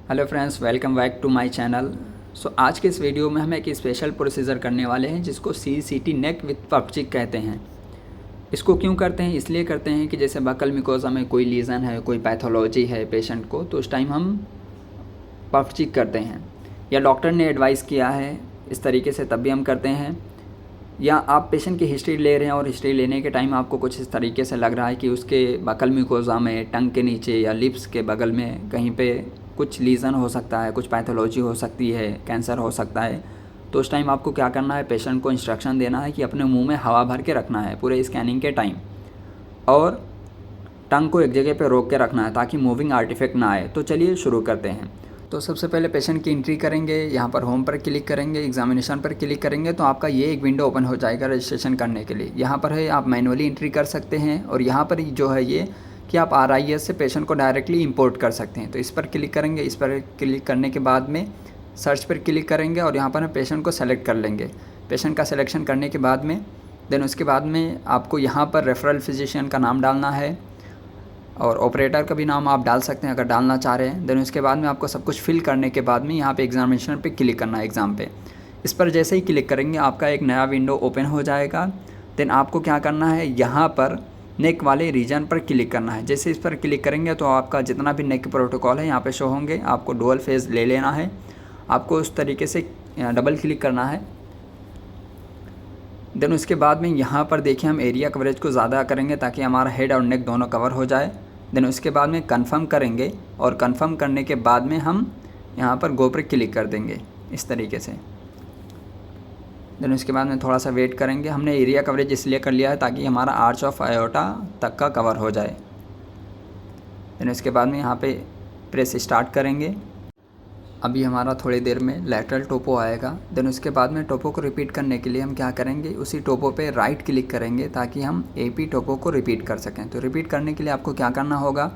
Hello friends, welcome back to my channel. आज के इस वीडियो में हम एक स्पेशल प्रोसीजर करने वाले हैं जिसको CCT नेक विथ पफचिक कहते हैं। इसको क्यों करते हैं? इसलिए करते हैं कि जैसे बकल मिकोजा में कोई लीज़न है, कोई पैथोलॉजी है पेशेंट को, तो उस टाइम हम पफचिक करते हैं, या डॉक्टर ने एडवाइस किया है इस तरीके से तब भी हम करते हैं, या आप पेशेंट की हिस्ट्री ले रहे हैं और हिस्ट्री लेने के टाइम आपको कुछ इस तरीके से लग रहा है कि उसके बकल मिकोजा में, टंग के नीचे या लिप्स के बगल में कहीं पे कुछ लीज़न हो सकता है, कुछ पैथोलॉजी हो सकती है, कैंसर हो सकता है। तो उस टाइम आपको क्या करना है, पेशेंट को इंस्ट्रक्शन देना है कि अपने मुंह में हवा भर के रखना है पूरे स्कैनिंग के टाइम, और टंग को एक जगह पे रोक के रखना है ताकि मूविंग आर्टिफैक्ट ना आए। तो चलिए शुरू करते हैं। तो सबसे पहले पेशेंट की एंट्री करेंगे, यहाँ पर होम पर क्लिक करेंगे, एग्जामिनेशन पर क्लिक करेंगे तो आपका ये एक विंडो ओपन हो जाएगा रजिस्ट्रेशन करने के लिए। यहाँ पर है आप मैनुअली एंट्री कर सकते हैं, और यहाँ पर जो है ये कि आप RIS से पेशेंट को डायरेक्टली इंपोर्ट कर सकते हैं। तो इस पर क्लिक करेंगे, इस पर क्लिक करने के बाद में सर्च पर क्लिक करेंगे और यहाँ पर हम पेशेंट को सेलेक्ट कर लेंगे। पेशेंट का सिलेक्शन करने के बाद में देन उसके बाद में आपको यहाँ पर रेफरल फिजिशियन का नाम डालना है, और ऑपरेटर का भी नाम आप डाल सकते हैं अगर डालना चाह रहे हैं। देन उसके बाद में आपको सब कुछ फिल करने के बाद में यहाँ पे एग्जामिनेशन पे क्लिक करना है, एग्ज़ाम पे। इस पर जैसे ही क्लिक करेंगे आपका एक नया विंडो ओपन हो जाएगा। देन आपको क्या करना है, यहाँ पर नेक वाले रीजन पर क्लिक करना है। जैसे इस पर क्लिक करेंगे तो आपका जितना भी नेक प्रोटोकॉल है यहाँ पे शो होंगे। आपको डुअल फेज ले लेना है, आपको उस तरीके से डबल क्लिक करना है। देन उसके बाद में यहाँ पर देखिए हम एरिया कवरेज को ज़्यादा करेंगे ताकि हमारा हेड और नेक दोनों कवर हो जाए। देन उसके बाद में कंफर्म करेंगे, और कंफर्म करने के बाद में हम यहाँ पर गो पर क्लिक कर देंगे इस तरीके से। देन उसके बाद में थोड़ा सा वेट करेंगे। हमने एरिया कवरेज इसलिए कर लिया है ताकि हमारा आर्च ऑफ आयोटा तक का कवर हो जाए। देन उसके बाद में यहाँ पे प्रेस स्टार्ट करेंगे। अभी हमारा थोड़ी देर में लैटरल टोपो आएगा। देन उसके बाद में टोपो को रिपीट करने के लिए हम क्या करेंगे, उसी टोपो पे राइट क्लिक करेंगे ताकि हम AP टोपो को रिपीट कर सकें। तो रिपीट करने के लिए आपको क्या करना होगा,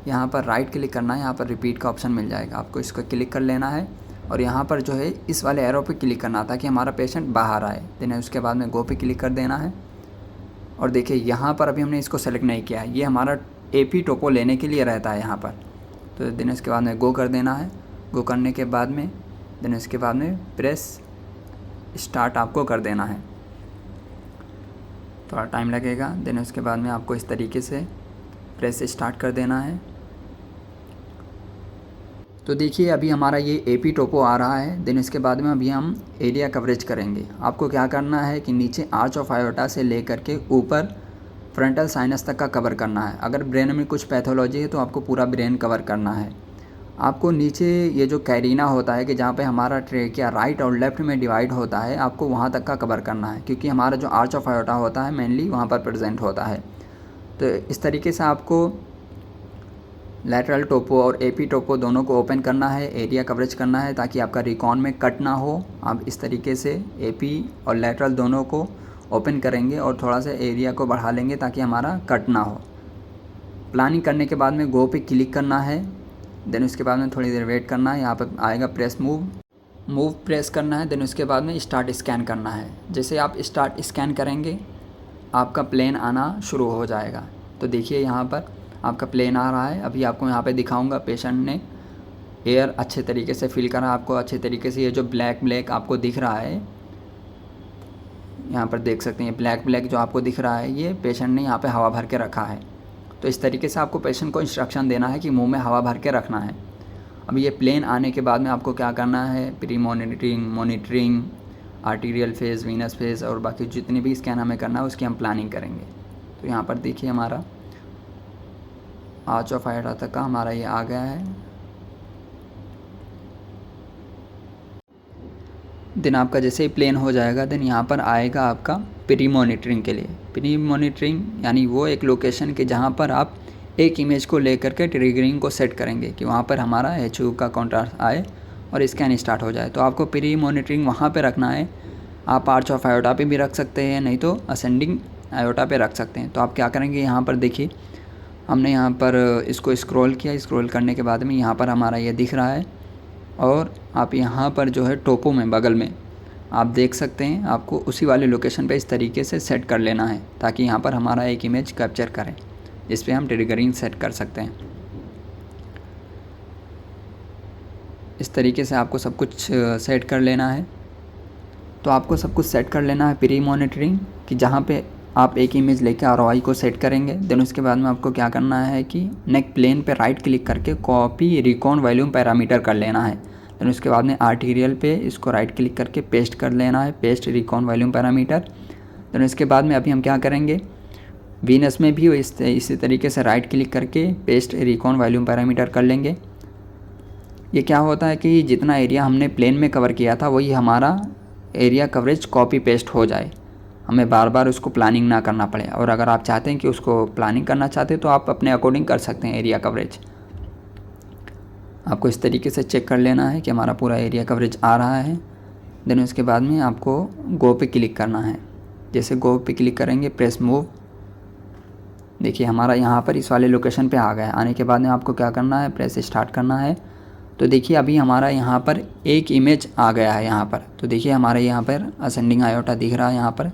यहाँ पर राइट क्लिक करना है, यहाँ पर रिपीट का ऑप्शन मिल जाएगा, आपको इसको क्लिक कर लेना है, और यहाँ पर जो है इस वाले एरो पर क्लिक करना ताकि हमारा पेशेंट बाहर आए। देन उसके बाद में गो पे क्लिक कर देना है। और देखिए यहाँ पर अभी हमने इसको सेलेक्ट नहीं किया है, ये हमारा AP टोपो लेने के लिए रहता है यहाँ पर। तो देन उसके बाद में गो कर देना है। गो करने के बाद में देन इसके बाद में प्रेस स्टार्ट आपको कर देना है, थोड़ा टाइम लगेगा। देन उसके बाद में आपको इस तरीके से प्रेस स्टार्ट कर देना है। तो देखिए अभी हमारा ये AP टोपो आ रहा है। देन इसके बाद में अभी हम एरिया कवरेज करेंगे। आपको क्या करना है कि नीचे आर्च ऑफ आयोटा से लेकर के ऊपर फ्रंटल साइनस तक का कवर करना है। अगर ब्रेन में कुछ पैथोलॉजी है तो आपको पूरा ब्रेन कवर करना है। आपको नीचे ये जो कैरिना होता है कि जहाँ पे हमारा ट्रेकिया राइट और लेफ़्ट में डिवाइड होता है, आपको वहाँ तक का कवर करना है, क्योंकि हमारा जो आर्च ऑफ आयोटा होता है मेनली वहाँ पर प्रेजेंट होता है। तो इस तरीके से आपको लैटरल टोपो और AP टोपो दोनों को ओपन करना है, एरिया कवरेज करना है ताकि आपका रिकॉन में कट ना हो। आप इस तरीके से AP और लैटरल दोनों को ओपन करेंगे और थोड़ा सा एरिया को बढ़ा लेंगे ताकि हमारा कट ना हो। प्लानिंग करने के बाद में गो पे क्लिक करना है। देन उसके बाद में थोड़ी देर वेट करना है, यहाँ पर आएगा प्रेस मूव प्रेस करना है। देन उसके बाद में स्टार्ट स्कैन करना है। जैसे आप स्टार्ट स्कैन करेंगे आपका प्लेन आना शुरू हो जाएगा। तो देखिए यहाँ पर आपका प्लेन आ रहा है। अभी आपको यहाँ पे दिखाऊंगा पेशेंट ने एयर अच्छे तरीके से फिल करा, आपको अच्छे तरीके से ये जो ब्लैक आपको दिख रहा है, यहाँ पर देख सकते हैं ब्लैक जो आपको दिख रहा है, ये पेशेंट ने यहाँ पे हवा भर के रखा है। तो इस तरीके से आपको पेशेंट को इंस्ट्रक्शन देना है कि मुंह में हवा भर के रखना है। अब ये प्लेन आने के बाद में आपको क्या करना है, pre monitoring arterial phase, Venus phase और बाकी जितनी भी स्कैन हमें करना है उसकी हम प्लानिंग करेंगे। तो यहाँ पर देखिए हमारा आर्च ऑफ आयोटा तक का हमारा ये आ गया है। देन आपका जैसे ही प्लेन हो जाएगा देन यहाँ पर आएगा आपका प्री मॉनिटरिंग के लिए। प्री मॉनिटरिंग यानी वो एक लोकेशन के जहाँ पर आप एक इमेज को लेकर के ट्रिगरिंग को सेट करेंगे कि वहाँ पर हमारा HU का कॉन्ट्रास्ट आए और स्कैन स्टार्ट हो जाए। तो आपको प्री मॉनिटरिंग वहाँ पे रखना है। आप आर्च ऑफ आयोटा पे भी रख सकते हैं, नहीं तो असेंडिंग आयोटा पे रख सकते हैं। तो आप क्या करेंगे, यहाँ पर देखिए हमने यहाँ पर इसको स्क्रॉल किया। स्क्रॉल करने के बाद में यहाँ पर हमारा ये दिख रहा है, और आप यहाँ पर जो है टोपो में बगल में आप देख सकते हैं, आपको उसी वाले लोकेशन पे इस तरीके से सेट कर लेना है ताकि यहाँ पर हमारा एक इमेज कैप्चर करें, जिस पे हम ट्रिगरिंग सेट कर सकते हैं। इस तरीके से आपको सब कुछ सेट कर लेना है। तो आपको सब कुछ सेट कर लेना है प्री मॉनिटरिंग कि जहाँ पे आप एक इमेज लेके ROI को सेट करेंगे। देन उसके बाद में आपको क्या करना है कि नेक प्लेन पे राइट क्लिक करके कॉपी रिकॉन वॉल्यूम पैरामीटर कर लेना है। देन उसके बाद में आर्टीरियल पे इसको राइट क्लिक करके पेस्ट कर लेना है, paste recon volume parameter. Then इसके बाद में अभी हम क्या करेंगे, वीनस में भी इसी तरीके से राइट क्लिक करके पेस्ट रिकॉन वॉल्यूम पैरामीटर कर लेंगे। ये क्या होता है कि जितना एरिया हमने प्लेन में कवर किया था वही हमारा एरिया कवरेज कॉपी पेस्ट हो जाए, हमें बार बार उसको प्लानिंग ना करना पड़े। और अगर आप चाहते हैं कि उसको प्लानिंग करना चाहते हैं तो आप अपने अकॉर्डिंग कर सकते हैं एरिया कवरेज। आपको इस तरीके से चेक कर लेना है कि हमारा पूरा एरिया कवरेज आ रहा है। देन उसके बाद में आपको गो पे क्लिक करना है। जैसे गो पे क्लिक करेंगे, प्रेस मूव, देखिए हमारा यहाँ पर इस वाले लोकेशन पे आ गया। आने के बाद में आपको क्या करना है, प्रेस स्टार्ट करना है। तो देखिए अभी हमारा यहाँ पर एक इमेज आ गया है यहाँ पर। तो देखिए हमारे यहाँ पर असेंडिंग आयोटा दिख रहा है यहाँ पर।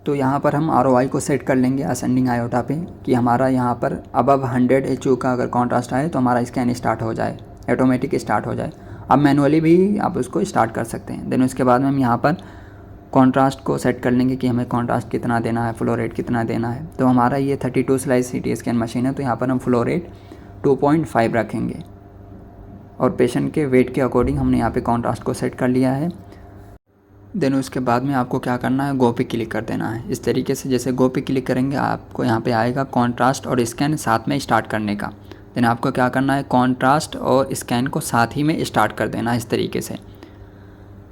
तो यहाँ पर हम ROI को सेट कर लेंगे असेंडिंग आयोटा पे कि हमारा यहाँ पर अबव 100 HU का अगर कॉन्ट्रास्ट आए तो हमारा स्कैन स्टार्ट हो जाए, ऑटोमेटिक स्टार्ट हो जाए। अब मैनुअली भी आप उसको स्टार्ट कर सकते हैं। देन उसके बाद में हम यहाँ पर कॉन्ट्रास्ट को सेट कर लेंगे कि हमें कॉन्ट्रास्ट कितना देना है, फ्लो रेट कितना देना है। तो हमारा ये 32 स्लाइस CT स्कैन मशीन है, तो यहाँ पर हम फ्लो रेट 2.5 रखेंगे और पेशेंट के वेट के अकॉर्डिंग हमने यहाँ पे कॉन्ट्रास्ट को सेट कर लिया है। देन उसके बाद में आपको क्या करना है, गो पे क्लिक कर देना है। इस तरीके से जैसे गो पे क्लिक करेंगे आपको यहाँ पे आएगा कॉन्ट्रास्ट और स्कैन साथ में स्टार्ट करने का। देन आपको क्या करना है, कॉन्ट्रास्ट और स्कैन को साथ ही में स्टार्ट कर देना है इस तरीके से।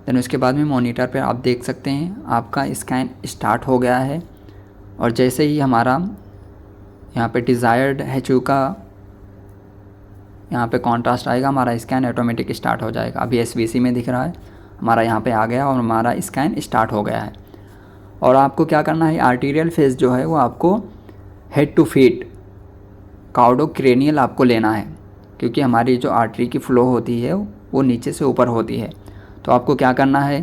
देन उसके बाद में मॉनिटर पे आप देख सकते हैं आपका स्कैन स्टार्ट हो गया है। और जैसे ही हमारा यहाँ पे डिज़ायर्ड HU का यहाँ पे कॉन्ट्रास्ट आएगा, हमारा स्कैन ऑटोमेटिक स्टार्ट हो जाएगा। अभी SVC में दिख रहा है, हमारा यहाँ पे आ गया और हमारा स्कैन स्टार्ट हो गया है। और आपको क्या करना है, आर्टीरियल फेज जो है वो आपको हेड टू फीट काउडोक्रेनियल आपको लेना है, क्योंकि हमारी जो आर्टरी की फ्लो होती है वो नीचे से ऊपर होती है। तो आपको क्या करना है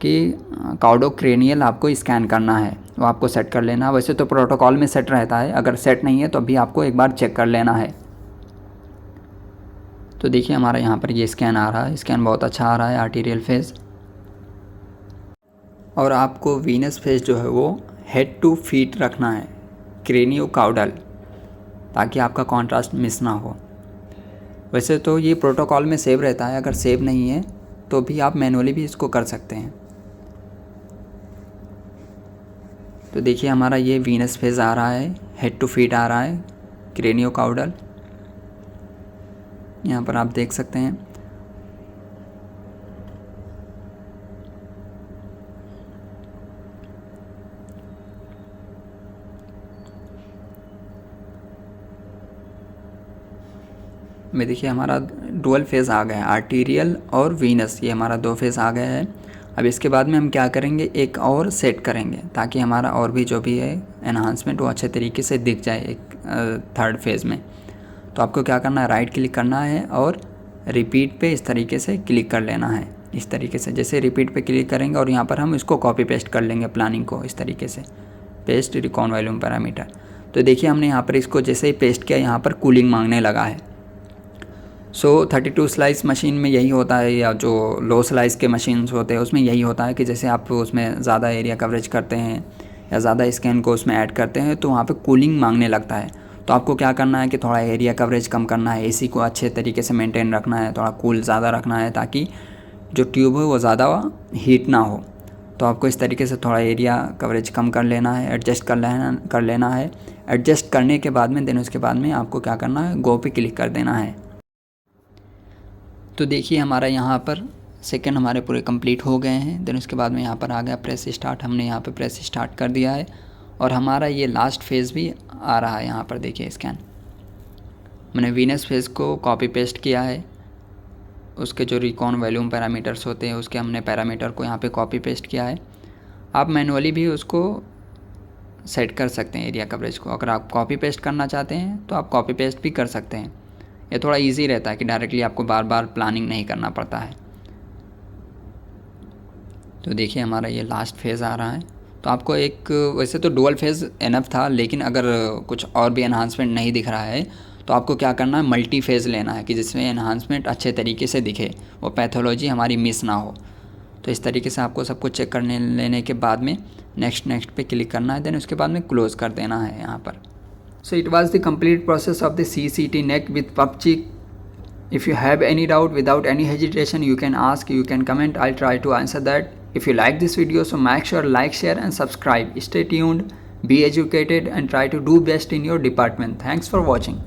कि काउडोक्रेनियल आपको स्कैन करना है, वो आपको सेट कर लेना। वैसे तो प्रोटोकॉल में सेट रहता है, अगर सेट नहीं है तो अभी आपको एक बार चेक कर लेना है। तो देखिए हमारा यहाँ पर ये स्कैन आ रहा है, स्कैन बहुत अच्छा आ रहा है आर्टीरियल फेज। और आपको वीनस फेज जो है वो हेड टू फीट रखना है, क्रेनियो काउडल, ताकि आपका कॉन्ट्रास्ट मिस ना हो। वैसे तो ये प्रोटोकॉल में सेव रहता है, अगर सेव नहीं है तो भी आप मैनुअली भी इसको कर सकते हैं। तो देखिए हमारा ये वीनस फेज आ रहा है, हेड टू फीट आ रहा है, क्रेनियो काउडल, यहाँ पर आप देख सकते हैं। में देखिए हमारा डुअल फेज़ आ गया है, आर्टीरियल और वीनस, ये हमारा 2 फेज़ आ गया है। अब इसके बाद में हम क्या करेंगे, एक और सेट करेंगे ताकि हमारा और भी जो भी है एनहांसमेंट वो अच्छे तरीके से दिख जाए एक थर्ड फेज़ में। तो आपको क्या करना है, राइट क्लिक करना है और रिपीट पे इस तरीके से क्लिक कर लेना है। इस तरीके से जैसे रिपीट पे क्लिक करेंगे और यहाँ पर हम इसको कॉपी पेस्ट कर लेंगे प्लानिंग को, इस तरीके से पेस्ट रिकॉन वॉल्यूम पैरामीटर। तो देखिए हमने यहाँ पर इसको जैसे ही पेस्ट किया यहाँ पर कूलिंग मांगने लगा है। 32 स्लाइस मशीन में यही होता है, या जो लो स्लाइस के मशीन्स होते हैं उसमें यही होता है कि जैसे आप उसमें ज़्यादा एरिया कवरेज करते हैं या ज़्यादा स्कैन को उसमें ऐड करते हैं तो वहाँ पे कूलिंग मांगने लगता है। तो आपको क्या करना है कि थोड़ा एरिया कवरेज कम करना है, AC को अच्छे तरीके से मेंटेन रखना है, थोड़ा कूल ज़्यादा रखना है ताकि जो ट्यूब है वो ज़्यादा हीट ना हो। तो आपको इस तरीके से थोड़ा एरिया कवरेज कम कर लेना है, एडजस्ट कर लेना है। एडजस्ट करने के बाद में देन उसके बाद में आपको क्या करना है, गो पे क्लिक कर देना है। तो देखिए हमारा यहाँ पर सेकंड हमारे पूरे कंप्लीट हो गए हैं। देन उसके बाद में यहाँ पर आ गया प्रेस स्टार्ट, हमने यहाँ पे प्रेस स्टार्ट कर दिया है और हमारा ये लास्ट फेज़ भी आ रहा है। यहाँ पर देखिए स्कैन, मैंने वीनस फेज़ को कॉपी पेस्ट किया है, उसके जो रिकॉन वॉल्यूम पैरामीटर्स होते हैं उसके हमने पैरामीटर को यहाँ पे कॉपी पेस्ट किया है। आप मैनुअली भी उसको सेट कर सकते हैं एरिया कवरेज को, अगर आप कॉपी पेस्ट करना चाहते हैं तो आप कॉपी पेस्ट भी कर सकते हैं। ये थोड़ा इजी रहता है कि डायरेक्टली आपको बार बार प्लानिंग नहीं करना पड़ता है। तो देखिए हमारा ये लास्ट फेज़ आ रहा है। तो आपको एक वैसे तो डुअल फेज़ इनफ था, लेकिन अगर कुछ और भी एनहांसमेंट नहीं दिख रहा है तो तो आपको क्या करना है, मल्टी फेज़ लेना है कि जिसमें एनहांसमेंट अच्छे तरीके से दिखे, वो पैथोलॉजी हमारी मिस ना हो। तो इस तरीके से आपको सब कुछ चेक करने लेने के बाद में नेक्स्ट पे क्लिक करना है, देन उसके बाद में क्लोज़ कर देना है यहाँ पर। So it was the complete process of the CCT NEC with PUBG। If you have any doubt, without any hesitation, you can ask, you can comment, I'll try to answer that. If you like this video, so make sure like, share and subscribe. Stay tuned, be educated and try to do best in your department. Thanks for watching.